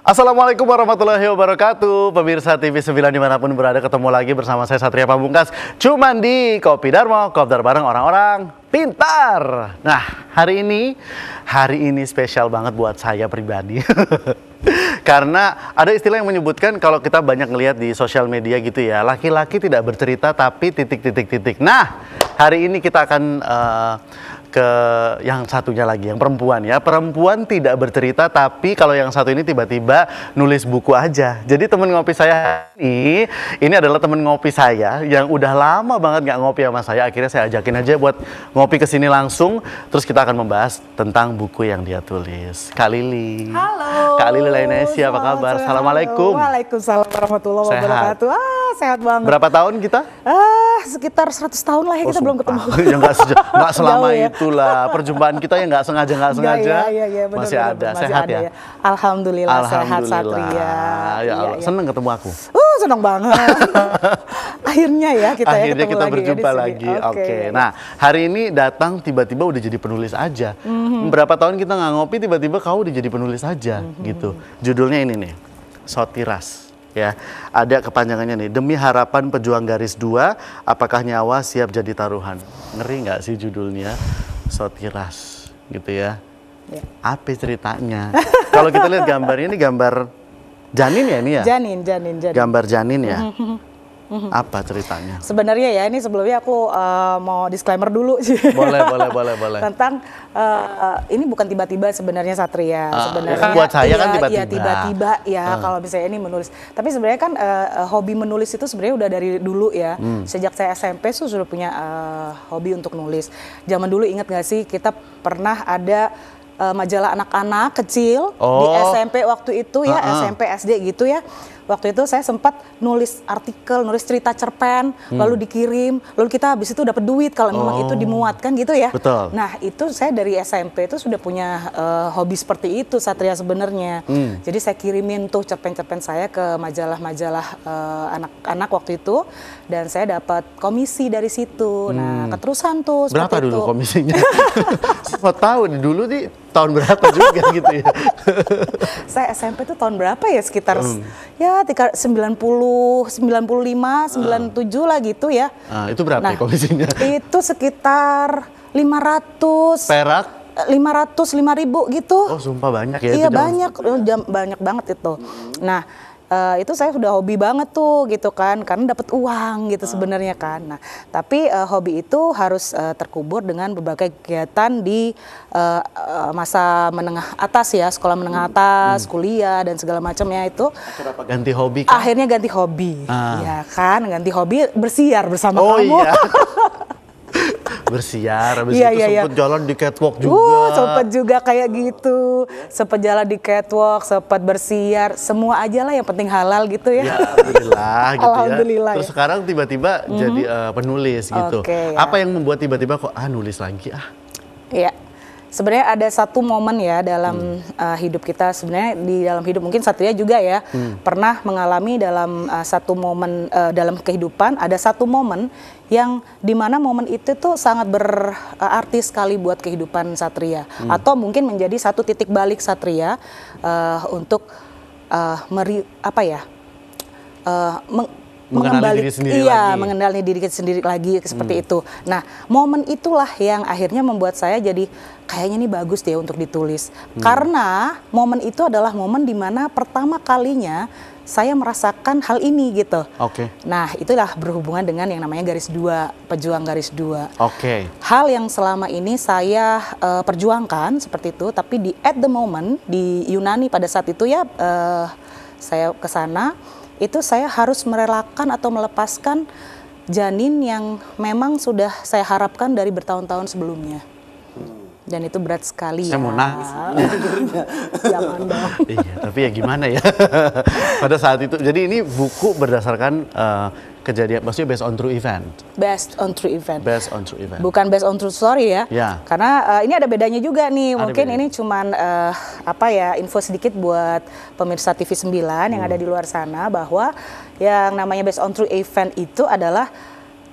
Assalamualaikum warahmatullahi wabarakatuh. Pemirsa TV9 dimanapun berada, ketemu lagi bersama saya Satria Pamungkas. Cuman di Kopi Darmo, kopdar bareng orang-orang pintar. Nah, hari ini spesial banget buat saya pribadi. Karena ada istilah yang menyebutkan kalau kita banyak ngelihat di sosial media gitu ya, laki-laki tidak bercerita tapi titik. Nah, hari ini kita akan ke yang satunya lagi, yang perempuan ya. Perempuan tidak bercerita, tapi kalau yang satu ini tiba-tiba nulis buku aja. Jadi temen ngopi saya ini adalah temen ngopi saya yang udah lama banget nggak ngopi sama saya. Akhirnya saya ajakin aja buat ngopi ke sini langsung. Terus kita akan membahas tentang buku yang dia tulis. Kak Lili. Halo. Kak Lili Lainesia, apa kabar? Assalamualaikum. Waalaikumsalam warahmatullahi wabarakatuh. Sehat banget. Berapa tahun kita? Sekitar 100 tahun lah ya, kita belum ketemu. Ya nggak selama ya. itulah. Perjumpaan kita yang nggak sengaja Iya, bener, masih ada. Sehat ya? Alhamdulillah sehat Satria. Ya Allah, seneng ketemu aku. Seneng banget. Akhirnya ya kita berjumpa lagi. Oke. Nah, hari ini datang tiba-tiba udah jadi penulis aja. Berapa tahun kita nggak ngopi, tiba-tiba kau udah jadi penulis aja gitu. Judulnya ini nih, Sotiras. Ya, ada kepanjangannya nih, demi harapan pejuang garis 2, apakah nyawa siap jadi taruhan. Ngeri nggak sih judulnya, Sotiras gitu ya. Apa ceritanya? Kalau kita lihat gambarnya, ini gambar janin ya ini ya? Janin. Gambar janin ya? Apa ceritanya? Sebenarnya ya, ini sebelumnya aku mau disclaimer dulu sih. Boleh. Tentang ini bukan tiba-tiba sebenarnya Satria. Sebenarnya buat saya kan tiba-tiba. Iya tiba-tiba ya kalau misalnya ini menulis. Tapi sebenarnya kan hobi menulis itu sebenarnya udah dari dulu ya. Sejak saya SMP sudah punya hobi untuk nulis. Zaman dulu ingat nggak sih kita pernah ada majalah anak-anak kecil di SMP waktu itu ya, SMP SD gitu ya. Waktu itu saya sempat nulis artikel, nulis cerita cerpen, lalu dikirim, lalu kita habis itu dapat duit kalau memang itu dimuatkan gitu ya. Betul. Nah itu saya dari SMP itu sudah punya hobi seperti itu Satria sebenarnya. Jadi saya kirimin tuh cerpen-cerpen saya ke majalah-majalah anak-anak waktu itu, dan saya dapat komisi dari situ. Nah keterusan tuh. Berapa dulu itu komisinya? Saya tahu dulu nih tahun berapa juga gitu ya. Saya SMP tuh tahun berapa ya, sekitar ya 90, 95, 97 lah gitu ya. Itu berapa ya komisinya? Itu sekitar 500 perak? 505.000 gitu. Oh sumpah banyak ya. Iya banyak banget itu. Nah itu saya sudah hobi banget tuh gitu kan, karena dapat uang gitu sebenarnya kan. Nah tapi hobi itu harus terkubur dengan berbagai kegiatan di masa menengah atas ya, sekolah menengah atas, kuliah dan segala macamnya itu. Kenapa ganti hobi kan? Akhirnya ganti hobi, ya kan, ganti hobi bersiar bersama kamu. Iya. Bersiar, habis itu sempet jalan di catwalk juga. Sempet juga kayak gitu, sempet jalan di catwalk, sempet bersiar, semua aja lah yang penting halal gitu ya. Ya alhamdulillah gitu alhamdulillah, ya. Terus sekarang tiba-tiba jadi penulis gitu. Apa yang membuat tiba-tiba kok nulis lagi Iya. Sebenarnya ada satu momen ya dalam hidup kita, sebenarnya di dalam hidup mungkin Satria juga ya pernah mengalami dalam satu momen dalam kehidupan, ada satu momen yang dimana momen itu tuh sangat berarti sekali buat kehidupan Satria, atau mungkin menjadi satu titik balik Satria untuk mengenali diri sendiri lagi. Mengenali diri sendiri lagi seperti itu. Nah, momen itulah yang akhirnya membuat saya jadi kayaknya ini bagus deh untuk ditulis. Karena momen itu adalah momen dimana pertama kalinya saya merasakan hal ini gitu. Nah, itulah berhubungan dengan yang namanya garis 2, pejuang garis 2. Hal yang selama ini saya perjuangkan seperti itu, tapi at the moment di Yunani pada saat itu ya saya ke sana, itu saya harus merelakan atau melepaskan janin yang memang sudah saya harapkan dari bertahun-tahun sebelumnya. Dan itu berat sekali saya mau nangis. Jangan dong. Iya, tapi ya gimana ya. Pada saat itu, jadi ini buku berdasarkan kejadian, maksudnya based on true event. Based on true event. Based on true event. Bukan based on true story ya. Karena ini ada bedanya juga nih. Mungkin ini cuman info sedikit buat pemirsa TV9 yang ada di luar sana, bahwa yang namanya based on true event itu adalah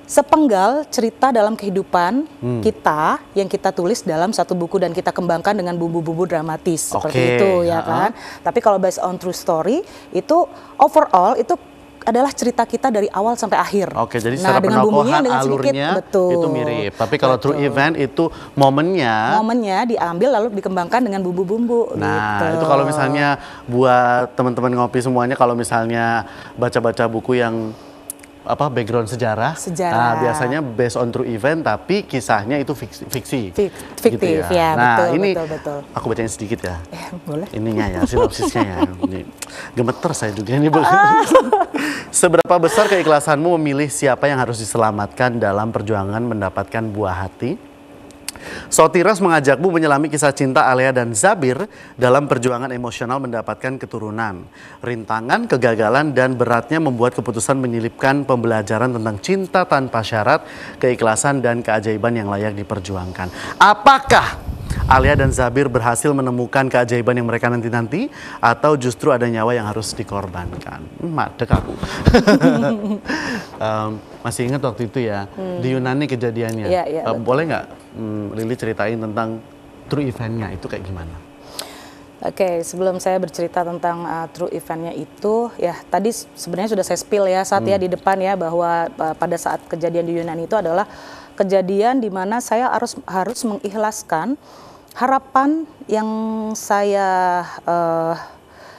sepenggal cerita dalam kehidupan kita yang kita tulis dalam satu buku dan kita kembangkan dengan bumbu-bumbu dramatis seperti itu ya kan. Tapi kalau based on true story itu overall itu adalah cerita kita dari awal sampai akhir. Oke, jadi secara penokohan alurnya itu mirip. Tapi kalau true event itu momennya diambil lalu dikembangkan dengan bumbu-bumbu. Nah, itu kalau misalnya buat teman-teman ngopi semuanya, kalau misalnya baca-baca buku yang background sejarah. Nah, biasanya based on true event tapi kisahnya itu fiksi. Fiktif gitu ya. Nah, betul, ini betul. Aku bacain sedikit ya. Boleh. Ininya ya, sinopsisnya ya. Ini gemeter saya juga ini. Seberapa besar keikhlasanmu memilih siapa yang harus diselamatkan dalam perjuangan mendapatkan buah hati? Sotiras mengajakmu menyelami kisah cinta Alea dan Zabir dalam perjuangan emosional mendapatkan keturunan. Rintangan, kegagalan, dan beratnya membuat keputusan menyelipkan pembelajaran tentang cinta tanpa syarat, keikhlasan, dan keajaiban yang layak diperjuangkan. Apakah Alea dan Zabir berhasil menemukan keajaiban yang mereka nanti-nanti, atau justru ada nyawa yang harus dikorbankan? Madek aku. Masih ingat waktu itu ya, di Yunani kejadiannya. Boleh nggak Lili ceritain tentang true eventnya itu kayak gimana? Oke, sebelum saya bercerita tentang true eventnya itu, ya tadi sebenarnya sudah saya spill ya saat ya di depan ya, bahwa pada saat kejadian di Yunani itu adalah kejadian di mana saya harus mengikhlaskan harapan yang saya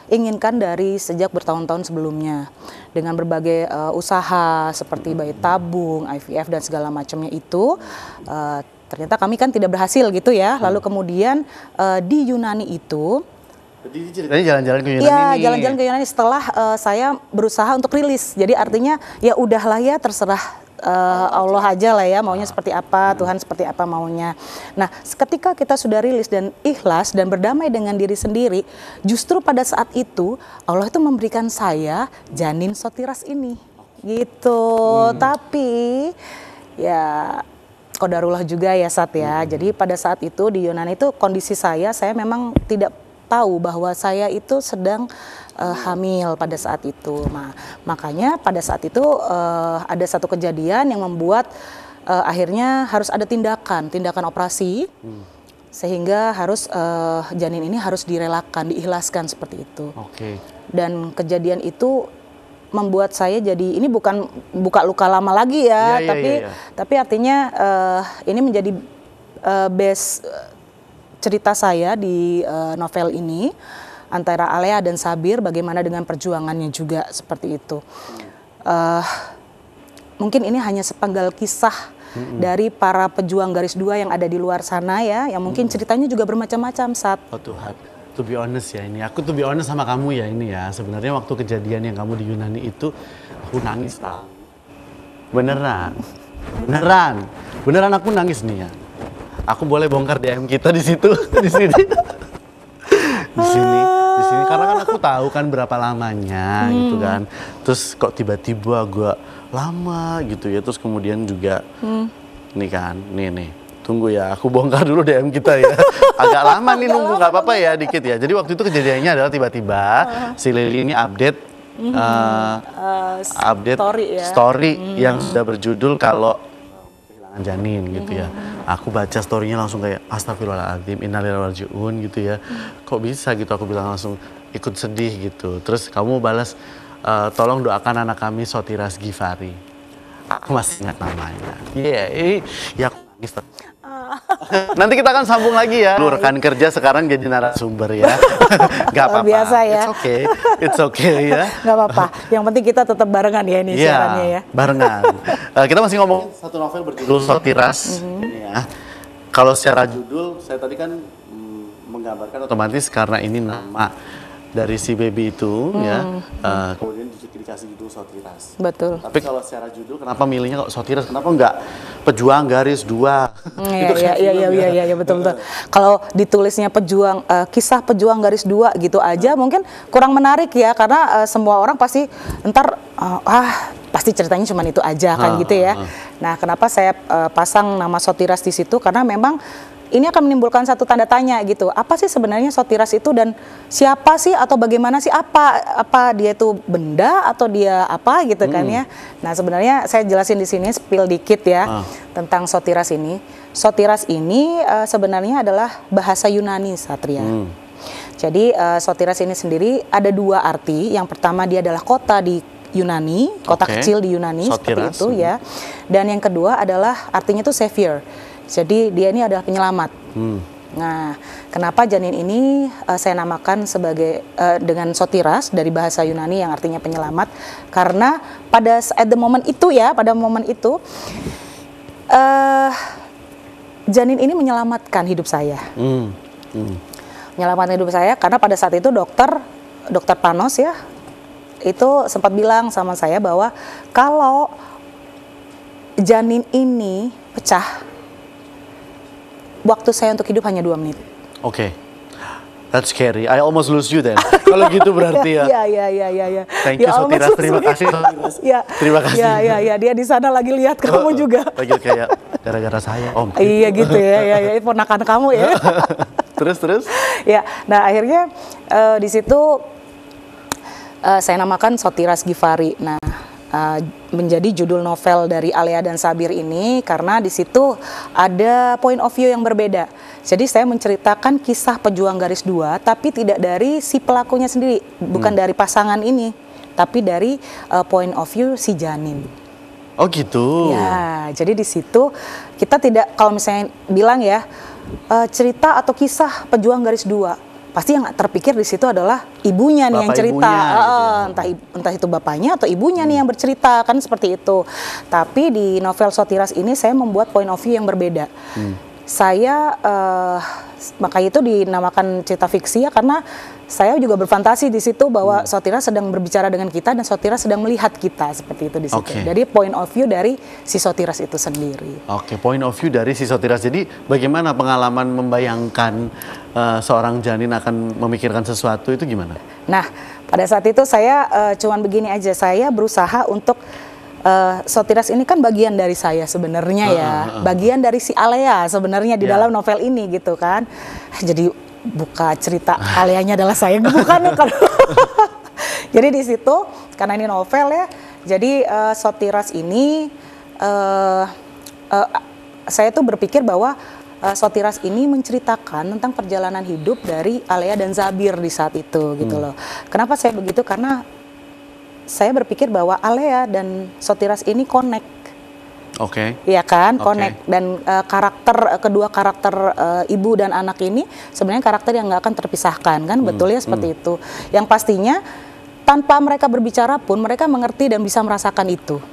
inginkan dari sejak bertahun-tahun sebelumnya, dengan berbagai usaha seperti bayi tabung, IVF dan segala macamnya itu. Ternyata kami kan tidak berhasil gitu ya. Lalu kemudian di Yunani itu, jadi ceritanya jalan-jalan ke Yunani. Iya, jalan-jalan ke Yunani setelah saya berusaha untuk rilis. Jadi artinya ya udahlah ya, terserah Allah aja lah ya, maunya seperti apa, Tuhan seperti apa maunya. Nah, ketika kita sudah rilis dan ikhlas dan berdamai dengan diri sendiri, justru pada saat itu Allah itu memberikan saya janin Sotiras ini, gitu. Tapi ya qadarullah juga ya Sat ya. Jadi pada saat itu di Yunani itu kondisi saya memang tidak tahu bahwa saya itu sedang hamil pada saat itu. Nah, makanya pada saat itu ada satu kejadian yang membuat akhirnya harus ada tindakan operasi, sehingga harus janin ini harus direlakan, diikhlaskan seperti itu. Dan kejadian itu membuat saya jadi, ini bukan buka luka lama lagi ya, tapi artinya ini menjadi base cerita saya di novel ini antara Alea dan Zabir, bagaimana dengan perjuangannya juga seperti itu. Mungkin ini hanya sepenggal kisah dari para pejuang garis 2 yang ada di luar sana ya, yang mungkin ceritanya juga bermacam-macam Sat. Oh Tuhan. To be honest ya ini, aku to be honest sama kamu ya ini ya. Sebenarnya waktu kejadian yang kamu di Yunani itu, aku nangis tau. Beneran aku nangis nih ya. Aku boleh bongkar DM kita di situ, di sini. Karena kan aku tahu kan berapa lamanya gitu kan. Terus kok tiba-tiba gue lama gitu ya. Terus kemudian juga, nih kan, nih. Tunggu ya, aku bongkar dulu DM kita ya. Agak lama nih nunggu, nggak apa-apa ya, dikit ya. Jadi waktu itu kejadiannya adalah tiba-tiba si Lili ini update story yang sudah berjudul kalau kehilangan janin gitu ya. Aku baca storynya langsung kayak astagfirullahaladzim, innalillahi wa inna ilaihi raji'un gitu ya. Kok bisa gitu, aku bilang langsung ikut sedih gitu. Terus kamu balas, tolong doakan anak kami Sotiras Gifari. Aku masih ingat namanya. Ya aku nangis. Nanti kita akan sambung lagi ya. Lu rekan kerja sekarang jadi narasumber ya. Gak apa-apa. Biasa ya. It's okay ya. Gak apa-apa. Yang penting kita tetap barengan ya ini siarannya ya. Barengan. Kita masih ngomong satu novel berjudul Sotiras. Ya. Kalau secara judul, saya tadi kan menggambarkan otomatis karena ini nama dari si baby itu ya. Kemudian dikasih judul Sotiras. Betul. Tapi kalau secara judul kenapa milihnya kok Sotiras? Kenapa enggak Pejuang Garis 2? Iya betul. Kalau ditulisnya kisah Pejuang Garis 2 gitu aja mungkin kurang menarik ya, karena semua orang pasti ntar pasti ceritanya cuma itu aja kan gitu ya. Nah, kenapa saya pasang nama Sotiras di situ? Karena memang ini akan menimbulkan satu tanda tanya gitu. Apa sih sebenarnya Sotiras itu dan siapa sih atau bagaimana sih, apa dia itu benda atau dia apa gitu kan ya. Nah, sebenarnya saya jelasin di sini spill dikit ya tentang Sotiras ini. Sotiras ini sebenarnya adalah bahasa Yunani, Satria. Jadi Sotiras ini sendiri ada dua arti. Yang pertama dia adalah kota di Yunani, kota kecil di Yunani, Sotiras, seperti itu ya. Dan yang kedua adalah artinya itu savior. Jadi dia ini adalah penyelamat. Nah, kenapa janin ini saya namakan sebagai dengan Sotiras dari bahasa Yunani yang artinya penyelamat? Karena pada momen itu janin ini menyelamatkan hidup saya. Menyelamatkan hidup saya karena pada saat itu dokter Panos ya itu sempat bilang sama saya bahwa kalau janin ini pecah, waktu saya untuk hidup hanya 2 menit. Oke. That's scary. I almost lose you then. Kalau gitu berarti ya. Iya. Thank you Sotiras, terima kasih. Ya. Terima kasih. Iya, dia di sana lagi lihat kamu juga. Lagi kayak gara-gara saya, Om. Iya gitu ya, ponakan kamu ya. Terus? Ya, nah akhirnya di situ saya namakan Sotiras Givari. Nah, menjadi judul novel dari Alea dan Sabir ini karena di situ ada point of view yang berbeda. Jadi saya menceritakan kisah pejuang garis 2, tapi tidak dari si pelakunya sendiri, bukan dari pasangan ini, tapi dari point of view si janin. Oh gitu. Ya, jadi di situ kita tidak, kalau misalnya bilang ya cerita atau kisah pejuang garis 2, pasti yang terpikir di situ adalah ibunya nih yang cerita, gitu ya. entah itu bapaknya atau ibunya nih yang bercerita, kan seperti itu. Tapi di novel Sotiras ini saya membuat point of view yang berbeda. Saya makanya itu dinamakan cerita fiksi ya, karena saya juga berfantasi di situ bahwa Sotiras sedang berbicara dengan kita dan Sotiras sedang melihat kita, seperti itu di situ. Jadi point of view dari si Sotiras itu sendiri. Point of view dari si Sotiras. Jadi bagaimana pengalaman membayangkan seorang janin akan memikirkan sesuatu itu gimana? Nah, pada saat itu saya cuman begini aja, saya berusaha untuk Sotiras ini kan bagian dari saya sebenarnya ya, bagian dari si Alea sebenarnya di dalam novel ini gitu kan. Jadi buka cerita Aleanya adalah saya, bukan ya kalau. Jadi di situ karena ini novel ya, jadi Sotiras ini saya tuh berpikir bahwa Sotiras ini menceritakan tentang perjalanan hidup dari Alea dan Zabir di saat itu gitu loh. Kenapa saya begitu? Karena saya berpikir bahwa Alea dan Sotiras ini connect. Iya kan, connect. Dan kedua karakter ibu dan anak ini sebenarnya karakter yang nggak akan terpisahkan kan, betul ya seperti itu. Yang pastinya tanpa mereka berbicara pun mereka mengerti dan bisa merasakan itu.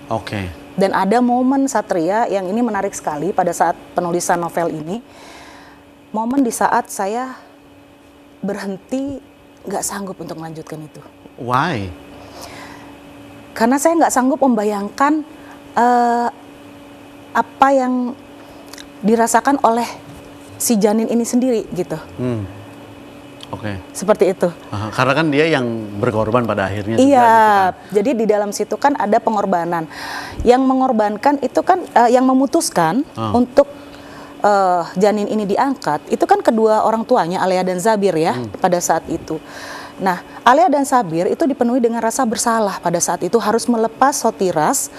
Dan ada momen, Satria, yang ini menarik sekali pada saat penulisan novel ini. Momen di saat saya berhenti, nggak sanggup untuk melanjutkan itu. Why? Karena saya nggak sanggup membayangkan apa yang dirasakan oleh si janin ini sendiri gitu. Seperti itu. Karena kan dia yang berkorban pada akhirnya. Iya, juga, gitu kan. Jadi di dalam situ kan ada pengorbanan. Yang mengorbankan itu kan yang memutuskan untuk janin ini diangkat, itu kan kedua orang tuanya, Alea dan Zabir ya, pada saat itu. Nah, Alea dan Sabir itu dipenuhi dengan rasa bersalah pada saat itu, harus melepas Sotiras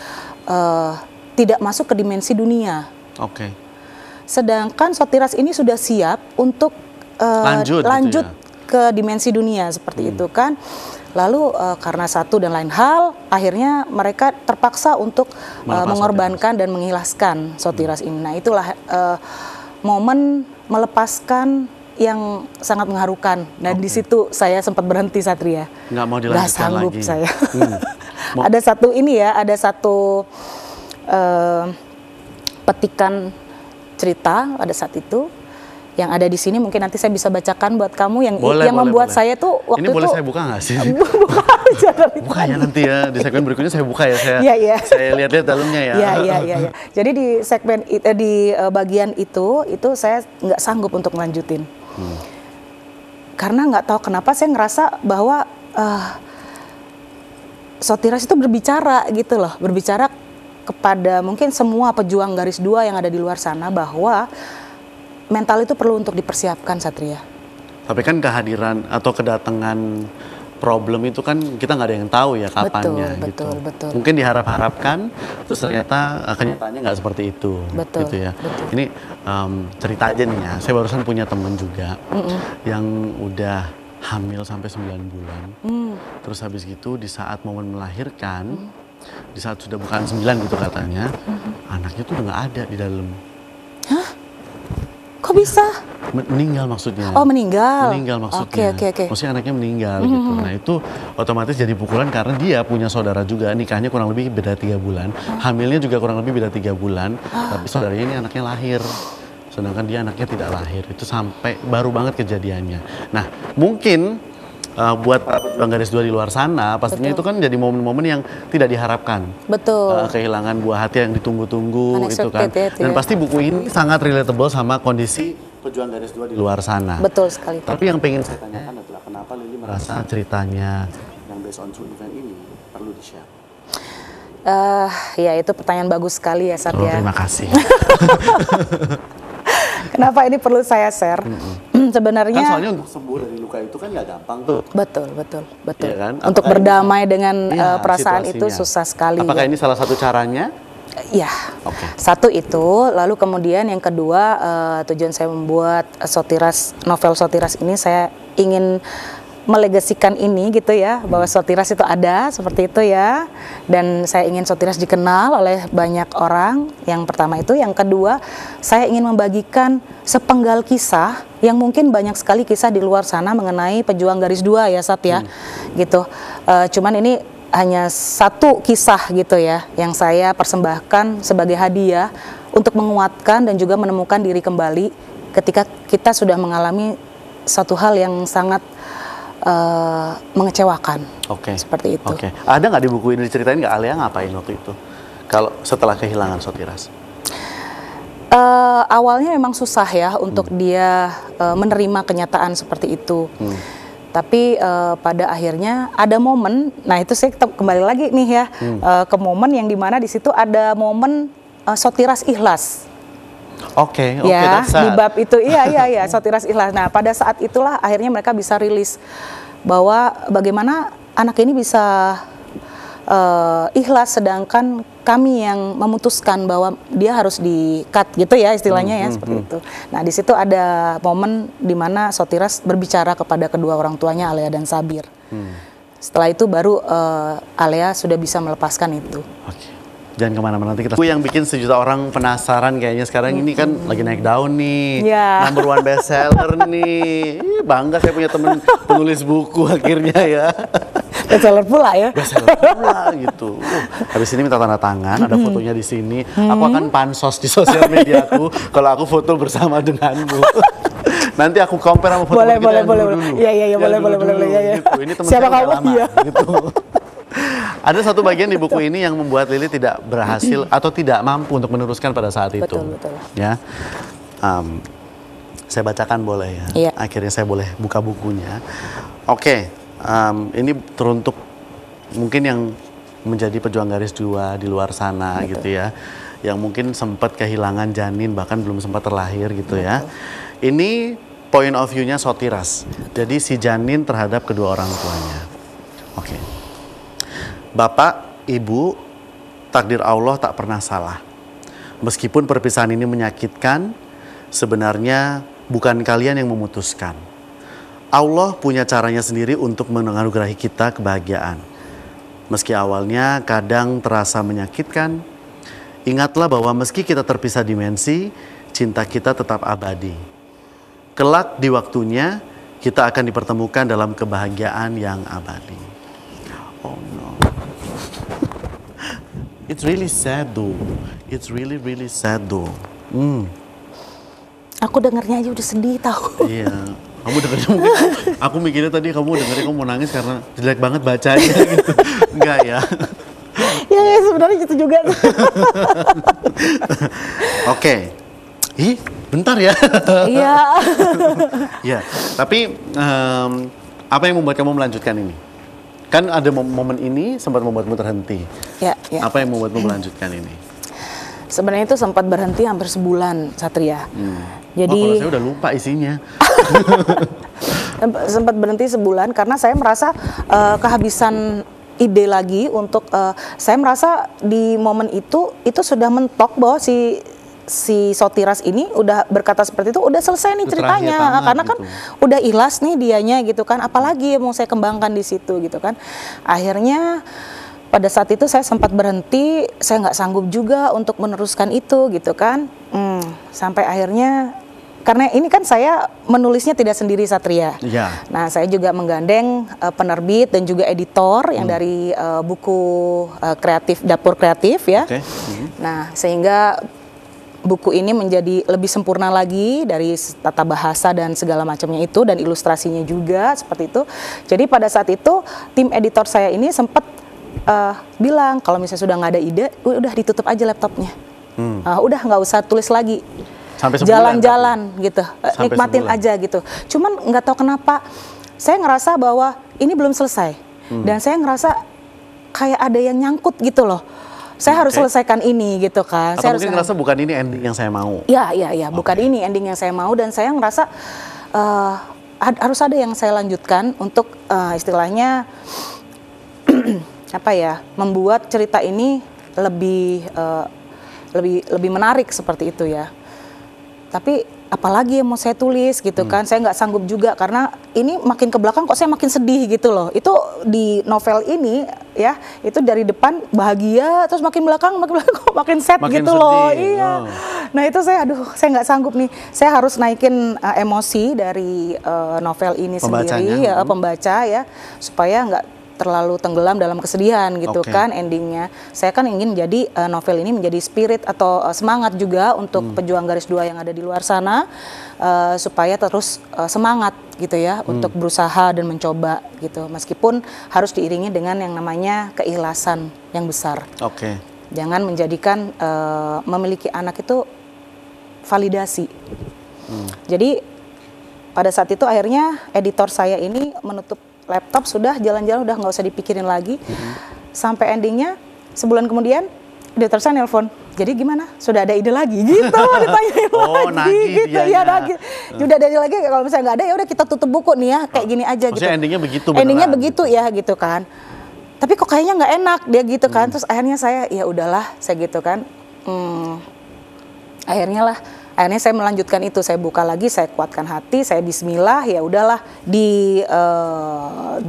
tidak masuk ke dimensi dunia. Sedangkan Sotiras ini sudah siap untuk lanjut gitu ya? Ke dimensi dunia seperti itu kan. Lalu karena satu dan lain hal, akhirnya mereka terpaksa untuk mengorbankan dan mengikhlaskan Sotiras ini. Nah, itulah momen melepaskan yang sangat mengharukan. Dan di situ saya sempat berhenti, Satria. Nggak mau dilanjutkan lagi. Nggak sanggup saya. Ada satu ini ya, ada satu petikan cerita pada saat itu yang ada di sini, mungkin nanti saya bisa bacakan buat kamu yang membuat saya tuh waktu ini boleh itu. Saya buka nggak sih? Buka ya nanti ya, di segmen berikutnya saya buka ya, saya lihat-lihat dalamnya ya. Iya. Jadi di segmen di bagian itu saya nggak sanggup untuk melanjutin. Karena nggak tahu kenapa saya ngerasa bahwa Sotiras itu berbicara gitu loh, berbicara kepada mungkin semua pejuang garis 2 yang ada di luar sana bahwa mental itu perlu untuk dipersiapkan, Satria. Tapi kan kehadiran atau kedatangan problem itu kan kita nggak ada yang tahu ya kapannya gitu. Betul. Mungkin diharap-harapkan, terus ternyata kenyataannya nggak seperti itu. Betul, gitu ya. betul. Ini cerita aja nih ya, saya barusan punya temen juga yang udah hamil sampai 9 bulan. Terus habis gitu di saat momen melahirkan, di saat sudah bukan 9 gitu katanya, anaknya tuh udah nggak ada di dalam. Hah? Kok bisa? Meninggal maksudnya. Oh, meninggal. Meninggal maksudnya. Oke. Maksudnya anaknya meninggal gitu. Nah itu otomatis jadi pukulan karena dia punya saudara juga. Nikahnya kurang lebih beda 3 bulan. Hamilnya juga kurang lebih beda 3 bulan. Tapi saudaranya ini anaknya lahir. Sedangkan dia anaknya tidak lahir. Itu sampai baru banget kejadiannya. Nah mungkin buat Bang Garis 2 di luar sana, pastinya itu kan jadi momen-momen yang tidak diharapkan. Betul. Kehilangan buah hati yang ditunggu-tunggu itu kan. Dan ya. pasti buku ini sangat relatable sama kondisi pejuang Garis 2 di luar sana. Betul sekali. Tapi yang pengen saya tanyakan adalah kenapa Lily merasa ceritanya yang based on true event ini perlu di-share? Ya itu pertanyaan bagus sekali ya, Sat, ya. Terima kasih. Kenapa ini perlu saya share? Sebenarnya kan soalnya untuk sembuh dari luka itu kan nggak gampang tuh. Betul. Iya kan? Untuk berdamai dengan perasaan situasinya. itu susah sekali. Apakah ini salah satu caranya? Ya, satu itu, lalu kemudian yang kedua tujuan saya membuat novel Sotiras ini, saya ingin melegasikan ini gitu ya, bahwa Sotiras itu ada seperti itu ya, dan saya ingin Sotiras dikenal oleh banyak orang. Yang pertama itu, yang kedua saya ingin membagikan sepenggal kisah yang mungkin banyak sekali kisah di luar sana mengenai pejuang Garis 2 ya, Sat ya, gitu. Cuman ini hanya satu kisah gitu ya yang saya persembahkan sebagai hadiah untuk menguatkan dan juga menemukan diri kembali ketika kita sudah mengalami satu hal yang sangat mengecewakan. Seperti itu. Ada nggak di buku ini diceritain nggak Alia ngapain waktu itu? Kalau setelah kehilangan Sotiras? Awalnya memang susah ya untuk dia menerima kenyataan seperti itu. Tapi pada akhirnya ada momen, nah itu saya kembali lagi nih ya ke momen yang dimana di situ ada momen Sotiras ikhlas. Ya, di bab itu iya Sotiras ikhlas. Nah pada saat itulah akhirnya mereka bisa rilis bahwa bagaimana anak ini bisa ikhlas, sedangkan kami yang memutuskan bahwa dia harus di-cut gitu ya istilahnya ya, seperti itu. Nah di situ ada momen di mana Sotiras berbicara kepada kedua orang tuanya, Alea dan Sabir. Setelah itu baru Alea sudah bisa melepaskan itu. Jangan kemana-mana, nanti kita. Yang bikin sejuta orang penasaran kayaknya sekarang ini kan lagi naik daun nih, number 1 bestseller nih. Bangga saya punya temen penulis buku akhirnya ya. Bestseller pula ya. Bestseller pula gitu. Habis ini minta tanda tangan, ada fotonya di sini. Aku akan pansos di sosial mediaku kalau aku foto bersama denganmu. Nanti aku compare sama foto kita yang dulu. Iya, boleh. Gitu. Ini teman siapa saya kamu? lama gitu. Ada satu bagian di buku ini yang membuat Lily tidak berhasil atau tidak mampu untuk meneruskan pada saat itu. Betul. Ya, saya bacakan boleh ya. Iya. Akhirnya saya boleh buka bukunya. Ini teruntuk mungkin yang menjadi pejuang Garis 2 di luar sana. Betul. Gitu ya, yang mungkin sempat kehilangan janin bahkan belum sempat terlahir gitu. Betul. Ya. Ini point of view-nya Sotiras. Jadi si janin terhadap kedua orang tuanya. Bapak, Ibu, takdir Allah tak pernah salah. Meskipun perpisahan ini menyakitkan, sebenarnya bukan kalian yang memutuskan. Allah punya caranya sendiri untuk menganugerahi kita kebahagiaan. Meski awalnya kadang terasa menyakitkan, ingatlah bahwa meski kita terpisah dimensi, cinta kita tetap abadi. Kelak di waktunya, kita akan dipertemukan dalam kebahagiaan yang abadi. Oh no. It's really sad though. It's really sad though. Aku dengarnya aja udah sedih tahu. Iya. Kamu dengarnya mungkin, aku mikirnya tadi kamu dengarnya kamu mau nangis karena jelek banget bacanya gitu. Enggak ya. Ya sebenarnya gitu juga. Ih, bentar ya. Iya. Ya, tapi apa yang membuat kamu melanjutkan ini? Kan ada momen ini sempat membuatmu terhenti. Ya. Apa yang membuatmu melanjutkan ini? Sebenarnya itu sempat berhenti hampir sebulan, Satria. Jadi kalau saya udah lupa isinya. sempat berhenti sebulan karena saya merasa kehabisan ide lagi untuk saya merasa di momen itu sudah mentok bahwa si Sotiras ini udah berkata seperti itu, udah selesai nih ceritanya, karena kan udah ikhlas nih dianya gitu kan, apalagi yang mau saya kembangkan di situ gitu kan. Akhirnya pada saat itu saya sempat berhenti, saya nggak sanggup juga untuk meneruskan itu gitu kan. Sampai akhirnya, karena ini kan saya menulisnya tidak sendiri Satria. Ya. Nah, saya juga menggandeng penerbit dan juga editor yang dari buku kreatif, Dapur Kreatif ya. Nah, sehingga buku ini menjadi lebih sempurna lagi dari tata bahasa dan segala macamnya itu, dan ilustrasinya juga seperti itu. Jadi pada saat itu tim editor saya ini sempat bilang kalau misalnya sudah nggak ada ide, udah ditutup aja laptopnya. Udah nggak usah tulis lagi. Jalan-jalan gitu, nikmatin aja gitu. Cuman nggak tahu kenapa saya ngerasa bahwa ini belum selesai, dan saya ngerasa kayak ada yang nyangkut gitu loh. Saya harus selesaikan ini gitu kan. Atau saya mungkin ngerasa bukan ini ending yang saya mau. Iya, bukan ini ending yang saya mau, dan saya ngerasa harus ada yang saya lanjutkan untuk istilahnya apa ya, membuat cerita ini lebih menarik seperti itu ya. Tapi apalagi yang mau saya tulis gitu kan, saya nggak sanggup juga karena ini makin ke belakang kok saya makin sedih gitu loh. Itu di novel ini ya, itu dari depan bahagia, terus makin belakang kok makin sad gitu sedih. loh. Iya. Nah itu saya nggak sanggup nih. Saya harus naikin emosi dari novel ini sendiri ya, pembaca ya, supaya nggak terlalu tenggelam dalam kesedihan gitu kan endingnya. Saya kan ingin jadi novel ini menjadi spirit atau semangat juga untuk pejuang garis 2 yang ada di luar sana, supaya terus semangat gitu ya untuk berusaha dan mencoba gitu, meskipun harus diiringi dengan yang namanya keikhlasan yang besar. Jangan menjadikan memiliki anak itu validasi. Jadi pada saat itu akhirnya editor saya ini menutup laptop, sudah jalan-jalan udah nggak usah dipikirin lagi. Sampai endingnya sebulan kemudian editor saya nelpon, jadi gimana? Sudah ada ide lagi gitu, ditanyain lagi gitu ya, udah ada ide lagi, kalau misalnya nggak ada ya udah kita tutup buku nih ya, kayak gini aja. Maksudnya gitu. Endingnya begitu. Endingnya begitu ya gitu kan. Tapi kok kayaknya nggak enak dia gitu kan. Terus akhirnya saya ya udahlah, saya gitu kan. Akhirnya saya melanjutkan itu, saya buka lagi, saya kuatkan hati, saya bismillah, ya udahlah di 100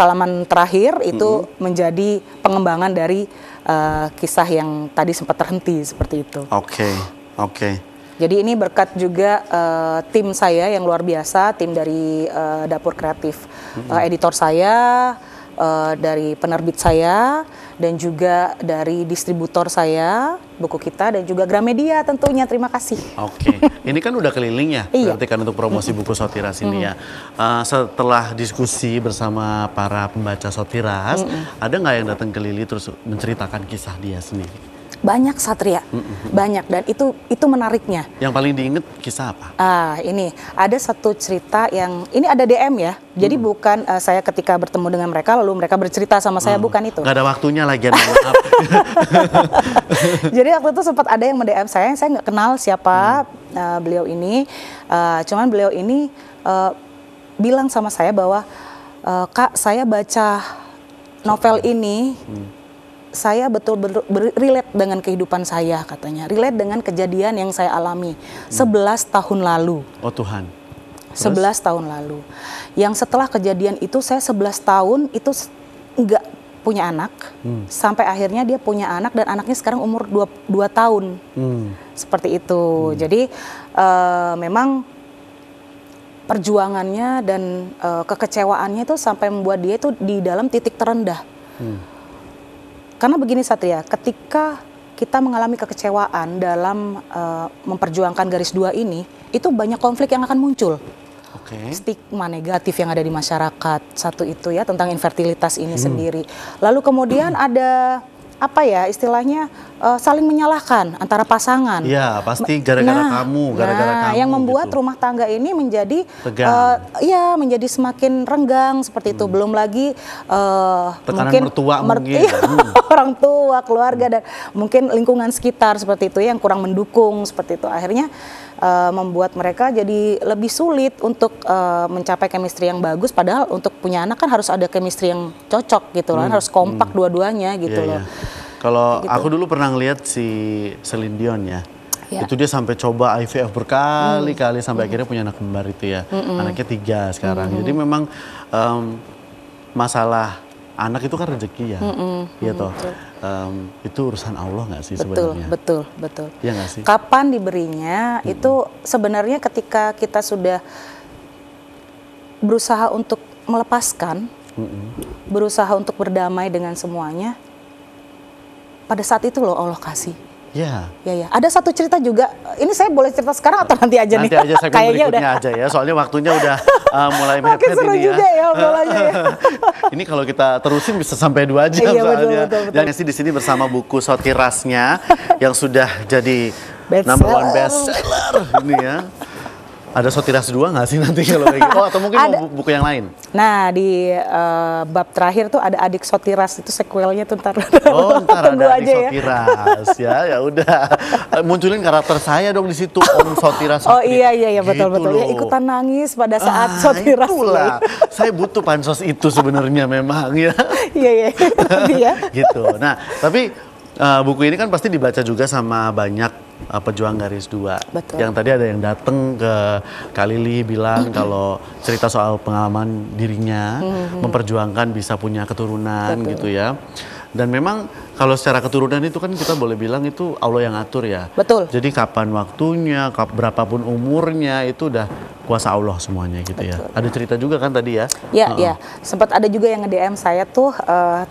halaman terakhir itu menjadi pengembangan dari kisah yang tadi sempat terhenti seperti itu. Oke. Jadi ini berkat juga tim saya yang luar biasa, tim dari Dapur Kreatif, editor saya, dari penerbit saya, dan juga dari distributor saya, buku kita, dan juga Gramedia tentunya. Terima kasih. Ini kan udah keliling ya, berarti kan untuk promosi buku Sotiras ini ya. Setelah diskusi bersama para pembaca Sotiras, ada nggak yang datang ke Lili terus menceritakan kisah dia sendiri? Banyak Satria, banyak, dan itu menariknya. Yang paling diinget kisah apa? Ini ada satu cerita yang ini ada DM ya. Jadi bukan saya ketika bertemu dengan mereka lalu mereka bercerita sama saya, bukan itu. Gak ada waktunya lagi, maaf. Jadi waktu itu sempat ada yang mendm saya nggak kenal siapa beliau ini. Cuman beliau ini bilang sama saya bahwa Kak, saya baca novel ini. Saya betul-betul relate dengan kehidupan saya, katanya. Relate dengan kejadian yang saya alami 11 tahun lalu. Oh Tuhan. 11 tahun lalu. Yang setelah kejadian itu saya 11 tahun itu nggak punya anak. Sampai akhirnya dia punya anak dan anaknya sekarang umur 2 tahun. Seperti itu. Jadi memang perjuangannya dan kekecewaannya itu sampai membuat dia itu di dalam titik terendah. Karena begini Satria, ketika kita mengalami kekecewaan dalam memperjuangkan garis 2 ini, itu banyak konflik yang akan muncul. Stigma negatif yang ada di masyarakat, satu itu ya, tentang infertilitas ini sendiri. Lalu kemudian ada apa ya istilahnya saling menyalahkan antara pasangan. Iya, pasti gara-gara kamu, gara-gara kamu. Yang membuat rumah tangga ini menjadi menjadi semakin renggang seperti itu. Belum lagi mungkin mertua mungkin. Orang tua, keluarga, dan mungkin lingkungan sekitar seperti itu yang kurang mendukung seperti itu. Akhirnya membuat mereka jadi lebih sulit untuk mencapai chemistry yang bagus. Padahal untuk punya anak kan harus ada chemistry yang cocok gitu kan, harus kompak dua-duanya gitu loh. Kalau Gitu. aku dulu pernah ngeliat si Celine Dion ya, Ya. itu dia sampai coba IVF berkali-kali sampai akhirnya punya anak kembar itu ya, anaknya 3 sekarang. Jadi memang masalah anak itu kan rezeki ya, iya toh. Itu urusan Allah nggak sih sebenarnya? Betul. Iya nggak sih? Kapan diberinya itu sebenarnya ketika kita sudah berusaha untuk melepaskan, berusaha untuk berdamai dengan semuanya, pada saat itu loh Allah kasih. Ya. Ya. Ada satu cerita juga. Ini saya boleh cerita sekarang atau nanti aja nih? Nanti aja segmen Kayaknya berikutnya udah. aja ya. Soalnya waktunya udah mulai Makin mepet seru ini juga ya obrolannya ya. Ini kalau kita terusin bisa sampai 2 jam Iya, soalnya. betul. Dan Nancy di sini bersama buku Sotirasnya yang sudah jadi Bestseller. number 1 bestseller ini ya. Ada Sotiras 2 nggak sih nanti kalau kayak gitu? Oh, atau mungkin mau buku yang lain? Nah, di bab terakhir tuh ada Adik Sotiras, itu sequelnya tuh ntar. Oh, ntar Tunggu ada Adik aja ya. Sotiras ya udah. Munculin karakter saya dong di situ, Om Sotiras. Oh iya betul. Gitu Ya loh. ikutan nangis pada saat Sotiras. Itulah. Saya butuh pansos itu sebenarnya memang ya. Iya. Iya. Gitu. Nah, tapi buku ini kan pasti dibaca juga sama banyak pejuang garis 2. Betul. Yang tadi ada yang datang ke Kak Lili bilang kalau cerita soal pengalaman dirinya memperjuangkan bisa punya keturunan. Betul. Gitu ya. Dan memang kalau secara keturunan itu kan kita boleh bilang itu Allah yang atur ya. Betul. Jadi kapan waktunya, berapapun umurnya itu udah kuasa Allah semuanya gitu ya. Ada cerita juga kan tadi ya? Ya. Sempat ada juga yang nge-DM saya tuh,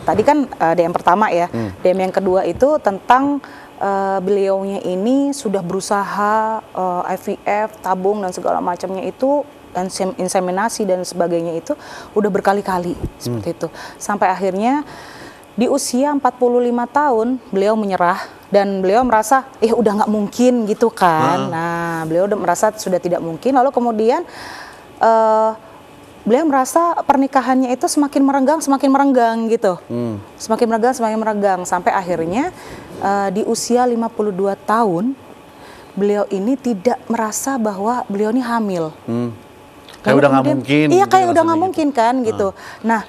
tadi kan DM pertama ya. DM yang kedua itu tentang beliaunya ini sudah berusaha IVF, tabung dan segala macamnya itu, dan inseminasi dan sebagainya itu udah berkali-kali seperti itu. Sampai akhirnya di usia 45 tahun beliau menyerah dan beliau merasa udah nggak mungkin gitu kan. Nah, beliau udah merasa sudah tidak mungkin, lalu kemudian beliau merasa pernikahannya itu semakin merenggang gitu. Semakin merenggang sampai akhirnya di usia 52 tahun beliau ini tidak merasa bahwa beliau ini hamil. Kayak udah nggak mungkin. Iya, kayak gitu udah nggak rasanya mungkin kan gitu. Nah,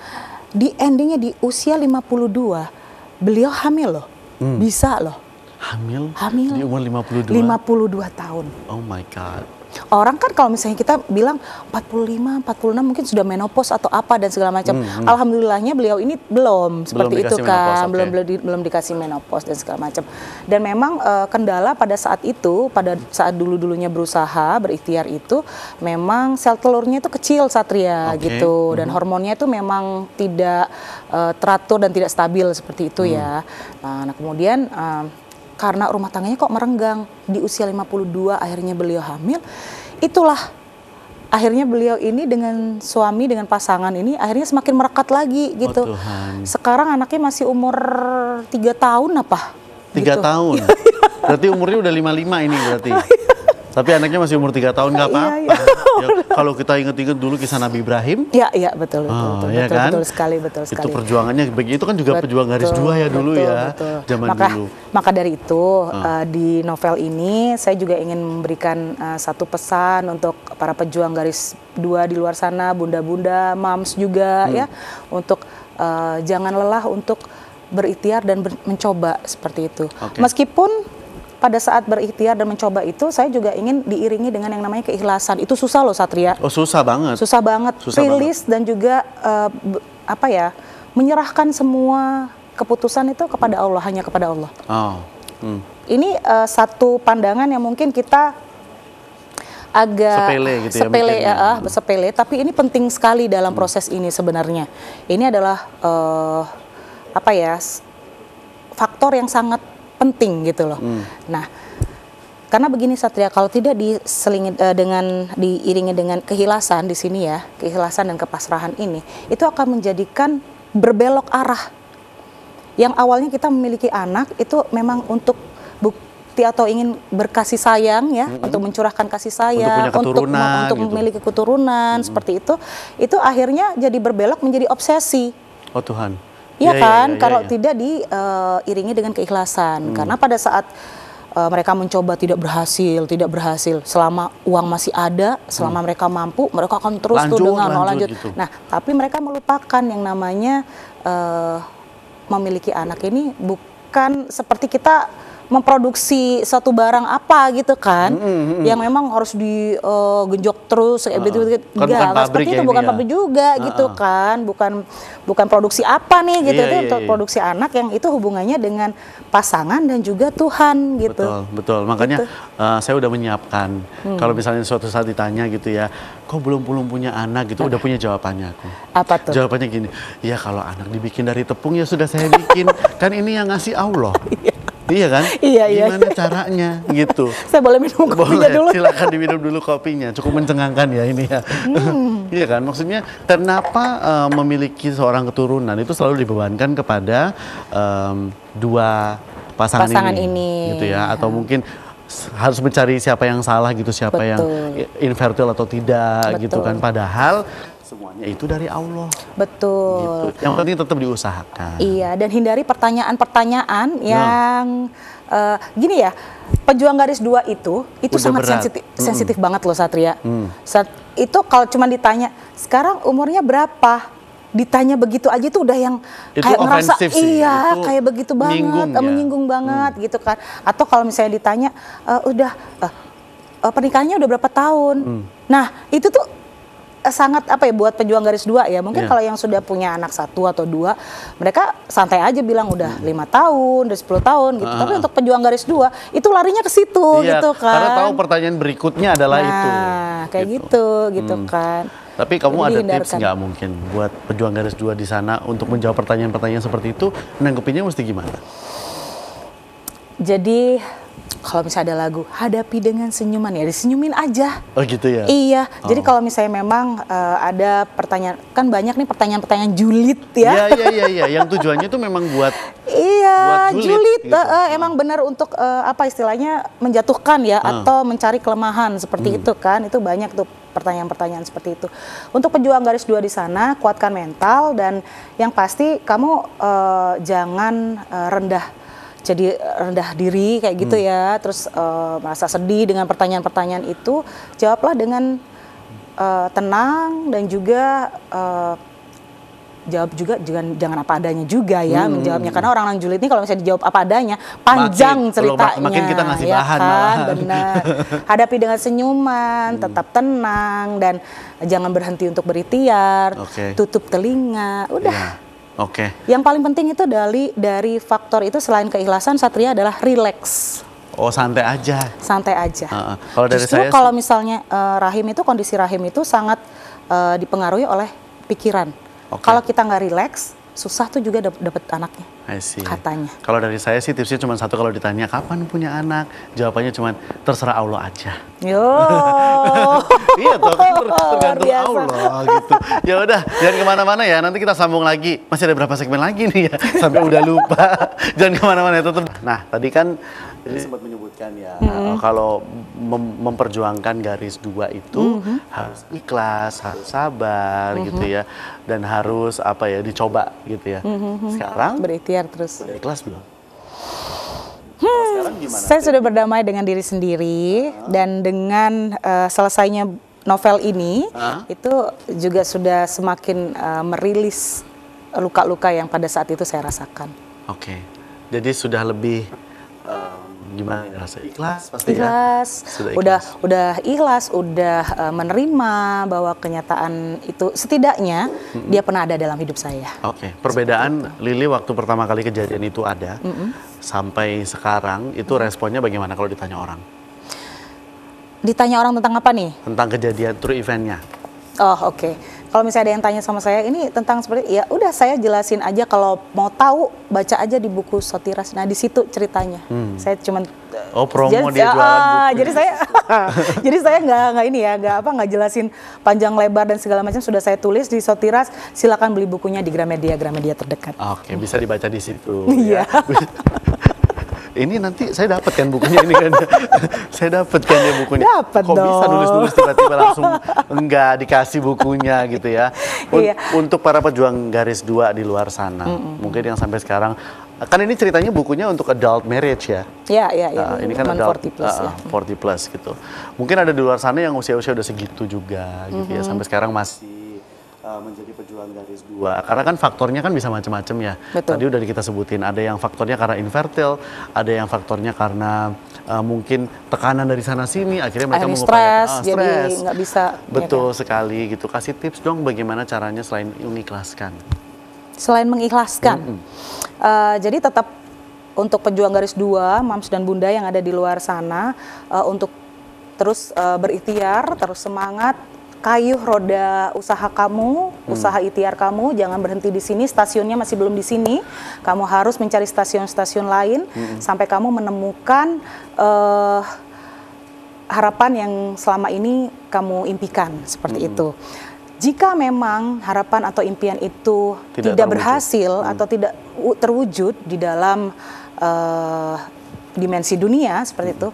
di endingnya di usia 52 beliau hamil loh. Bisa loh. Hamil? Hamil. Di umur 52? 52 tahun. Oh my God. Orang kan kalau misalnya kita bilang 45, 46 mungkin sudah menopause atau apa dan segala macam. Alhamdulillahnya beliau ini belum seperti itu dikasih kan, menopause, belum dikasih menopause dan segala macam. Dan memang kendala pada saat itu, pada saat dulunya berusaha berikhtiar itu, memang sel telurnya itu kecil, Satria, gitu, dan hormonnya itu memang tidak teratur dan tidak stabil seperti itu ya. Nah kemudian karena rumah tangganya kok merenggang di usia 52 akhirnya beliau hamil, itulah akhirnya beliau ini dengan suami, dengan pasangan ini akhirnya semakin merekat lagi gitu. Oh, Tuhan. Sekarang anaknya masih umur 3 tahun apa? 3 gitu. tahun? Berarti umurnya udah 55 ini berarti? Tapi anaknya masih umur 3 tahun, nggak apa-apa. Iya. Ya, kalau kita inget-inget dulu kisah Nabi Ibrahim. Iya betul Ya kan? betul sekali. Itu perjuangannya begitu kan juga pejuang garis 2 ya dulu ya, zaman dulu. Maka dari itu di novel ini saya juga ingin memberikan satu pesan untuk para pejuang garis 2 di luar sana, bunda-bunda, moms juga ya, untuk jangan lelah untuk berikhtiar dan mencoba seperti itu. Meskipun pada saat berikhtiar dan mencoba itu, saya juga ingin diiringi dengan yang namanya keikhlasan. Itu susah loh, Satria. Oh, susah banget. Susah banget. Rilis dan juga menyerahkan semua keputusan itu kepada Allah, hanya kepada Allah. Ini satu pandangan yang mungkin kita agak sepele gitu ya, sepele, tapi ini penting sekali dalam proses ini sebenarnya. Ini adalah faktor yang sangat penting gitu loh. Nah, karena begini Satria, kalau tidak diiringi dengan keikhlasan di sini ya, keikhlasan dan kepasrahan ini, itu akan menjadikan berbelok arah. Yang awalnya kita memiliki anak itu memang untuk bukti atau ingin berkasih sayang ya, untuk mencurahkan kasih sayang, untuk memiliki keturunan seperti itu akhirnya jadi berbelok menjadi obsesi. Oh Tuhan. Iya kan, kalau tidak diiringi dengan keikhlasan. Karena pada saat mereka mencoba tidak berhasil. Selama uang masih ada, selama mereka mampu, mereka akan terus lanjut. Gitu. Nah, tapi mereka melupakan yang namanya memiliki anak ini bukan seperti kita memproduksi suatu barang apa gitu kan, yang memang harus digenjot terus kayak gitu. Enggak seperti itu, bukan pabrik juga gitu kan, bukan produksi apa nih gitu. Itu untuk produksi anak yang itu hubungannya dengan pasangan dan juga Tuhan gitu. Betul. Makanya saya udah menyiapkan. Kalau misalnya suatu saat ditanya gitu ya, kok belum punya anak gitu, udah punya jawabannya aku. Apa tuh? Jawabannya gini, ya kalau anak dibikin dari tepung ya sudah saya bikin. Kan ini yang ngasih Allah. Iya kan? Iya. Gimana caranya gitu? Saya boleh minum kopinya dulu? Silakan diminum dulu kopinya. Cukup mencengangkan ya ini ya. Iya kan? Maksudnya kenapa memiliki seorang keturunan itu selalu dibebankan kepada dua pasangan ini gitu ya? Atau mungkin harus mencari siapa yang salah gitu, siapa yang infertil atau tidak gitu kan? Padahal semuanya itu dari Allah. Betul. Gitu. Yang penting tetap diusahakan. Iya, dan hindari pertanyaan-pertanyaan yang gini ya, pejuang garis 2 itu sangat sensitif banget loh Satria. Itu kalau cuma ditanya, sekarang umurnya berapa? Ditanya begitu aja itu udah yang itu kayak ngerasa iya itu kayak begitu banget, menyinggung banget gitu kan. Atau kalau misalnya ditanya pernikahannya udah berapa tahun? Nah, itu tuh sangat buat pejuang garis 2 ya. Mungkin kalau yang sudah punya anak 1 atau 2, mereka santai aja bilang udah 5 tahun, udah 10 tahun gitu. Tapi untuk pejuang garis 2 itu larinya ke situ gitu kan. Karena tahu pertanyaan berikutnya adalah itu. Kayak gitu kan. Tapi kamu ada tips nggak mungkin buat pejuang garis 2 di sana untuk menjawab pertanyaan-pertanyaan seperti itu, nanggepinnya mesti gimana? Jadi kalau misalnya ada lagu, hadapi dengan senyuman ya, disenyumin aja. Oh gitu ya? Iya, jadi kalau misalnya memang ada pertanyaan, kan banyak nih pertanyaan-pertanyaan julid ya. Iya, yang tujuannya tuh memang buat julid gitu. Emang benar untuk istilahnya menjatuhkan ya, atau mencari kelemahan seperti itu kan, itu banyak tuh pertanyaan-pertanyaan seperti itu. Untuk pejuang garis 2 di sana, kuatkan mental dan yang pasti kamu jangan rendah diri kayak gitu ya, terus merasa sedih dengan pertanyaan-pertanyaan itu, jawablah dengan tenang dan juga jawab juga jangan apa adanya juga ya menjawabnya, karena orang julid ini kalau misalnya dijawab apa adanya panjang ceritanya, makin kita ngasih ya bahan kan? Benar. Hadapi dengan senyuman, tetap tenang dan jangan berhenti untuk berikhtiar, tutup telinga, udah. Yang paling penting itu dari faktor itu selain keikhlasan, Satria, adalah relax. Oh, santai aja. Santai aja. Kalau dari Justru saya kalau misalnya kondisi rahim itu sangat dipengaruhi oleh pikiran. Kalau kita nggak relax, susah tuh juga dapat anaknya. Katanya. Kalau dari saya sih tipsnya cuma satu, kalau ditanya kapan punya anak, jawabannya cuma terserah Allah aja. Iya toh, tergantung Allah gitu. Ya udah, jangan kemana-mana ya. Nanti kita sambung lagi. Masih ada berapa segmen lagi nih ya? Sampai udah lupa. Jangan kemana-mana ya, tetap. Nah, tadi kan jadi sempat menyebutkan ya, kalau memperjuangkan garis 2 itu harus ikhlas, harus sabar gitu ya, dan harus dicoba gitu ya. Sekarang berikhtiar terus. Udah ikhlas belum? Saya sudah berdamai dengan diri sendiri dan dengan selesainya novel ini itu juga sudah semakin merilis luka-luka yang pada saat itu saya rasakan. Jadi sudah lebih gimana rasa ikhlas pasti ikhlas. Ya? Udah ikhlas, udah menerima bahwa kenyataan itu setidaknya dia pernah ada dalam hidup saya. Perbedaan Lili waktu pertama kali kejadian itu ada sampai sekarang itu responnya bagaimana kalau ditanya orang? Ditanya orang tentang apa nih? Tentang kejadian true event-nya. Kalau misalnya ada yang tanya sama saya ini tentang seperti, ya udah saya jelasin aja, kalau mau tahu baca aja di buku Sotiras. Nah di situ ceritanya. Saya cuman promo dia jualan buku. Jadi saya nggak jelasin panjang lebar dan segala macam, sudah saya tulis di Sotiras. Silakan beli bukunya di Gramedia terdekat. Bisa dibaca di situ. Iya. Ini nanti saya dapat kan bukunya ini kan. Saya dapat kan ya bukunya. Dapat dong. Kok bisa nulis-nulis tiba-tiba langsung enggak dikasih bukunya gitu ya. Untuk para pejuang garis 2 di luar sana, mungkin yang sampai sekarang Kan ini ceritanya bukunya untuk adult marriage ya. Ya. Ini kan Cuman adult 40 plus ya. 40 plus gitu. Mungkin ada di luar sana yang usia-usia udah segitu juga gitu ya, sampai sekarang masih menjadi pejuang garis dua. Karena kan faktornya kan bisa macam-macam ya. Betul. Tadi udah kita sebutin, ada yang faktornya karena infertil, ada yang faktornya karena mungkin tekanan dari sana sini, akhirnya mereka mengupayakan stres, jadi nggak bisa. Betul ya kan? sekali gitu. Kasih tips dong bagaimana caranya selain mengikhlaskan. Selain mengikhlaskan, jadi tetap untuk pejuang garis dua, mams dan bunda yang ada di luar sana, untuk terus berikhtiar, terus semangat, kayuh roda usaha kamu, usaha ikhtiar kamu, jangan berhenti di sini, stasiunnya masih belum di sini, kamu harus mencari stasiun-stasiun lain, sampai kamu menemukan harapan yang selama ini kamu impikan, seperti itu. Jika memang harapan atau impian itu tidak berhasil atau tidak terwujud di dalam dimensi dunia seperti itu,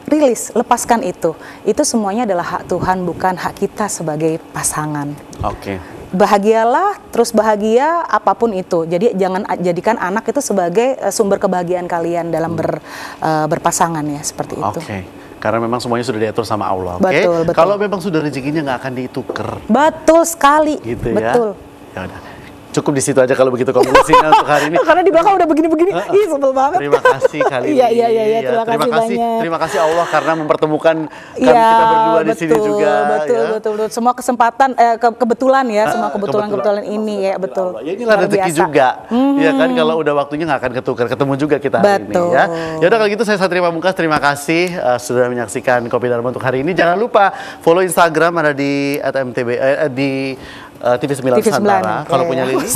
rilis, lepaskan itu. Itu semuanya adalah hak Tuhan, bukan hak kita sebagai pasangan. Oke. Bahagialah, terus bahagia apapun itu. Jadi jangan jadikan anak itu sebagai sumber kebahagiaan kalian dalam berpasangan ya, seperti itu. Oke. Karena memang semuanya sudah diatur sama Allah. Betul, betul. Kalau memang sudah rezekinya nggak akan ditukar. Betul sekali. Gitu betul. Ya udah. Cukup di situ aja kalau begitu konklusinya untuk hari ini. Karena di belakang udah begini-begini, ih sebel banget. Terima kasih kali ini. Iya, terima kasih banyak. Terima kasih Allah karena mempertemukan kita berdua di sini juga. Betul. Semua kesempatan, kebetulan ya, semua kebetulan ini ya, betul. Ya inilah rezeki juga, ya kan kalau udah waktunya nggak akan ketukar, ketemu juga kita hari ini ya. Ya udah kalau gitu saya Satria Pamungkas, terima kasih sudah menyaksikan Kopi Dharma untuk hari ini. Jangan lupa follow Instagram ada di @mtb di TV9 Nusantara. Kalau punya Lili?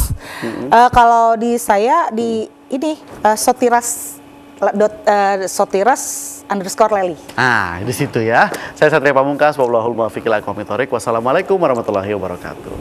Kalau di saya di ini sotiras_leli. Ah, di situ ya. Saya Satria Pamungkas, wassalamualaikum warahmatullahi wabarakatuh.